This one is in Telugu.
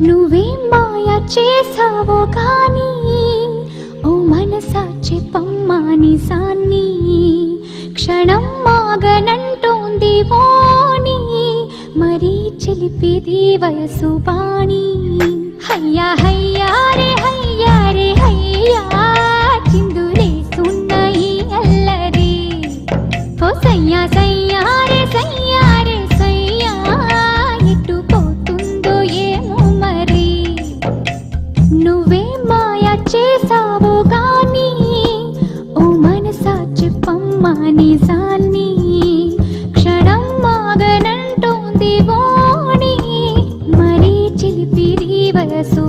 నువ్వేం మాయ చేసావో కానీ ఓ మనసా చెప్పమ్మా నిజాన్ని. క్షణం మాగనంటోంది వాణి, మరీ చిలిపిది వయసు బాణి. హయ్యా హయ్యా రే హయ్యా రే హయ్యా, చిందులేస్తున్న ఈ అల్లరి. ఓ సయ్యా సయ్యా రే సయ్యా రే సయ్యా, ఎటు పోతుందో ఏమో మరి. నువ్వే మాయ చేసావో గాని ఓ మనసా చెప్పమ్మా నిజాన్ని. క్షణం మాగనంటోంది వాణి, మరీ చిలిపిరి వయసు.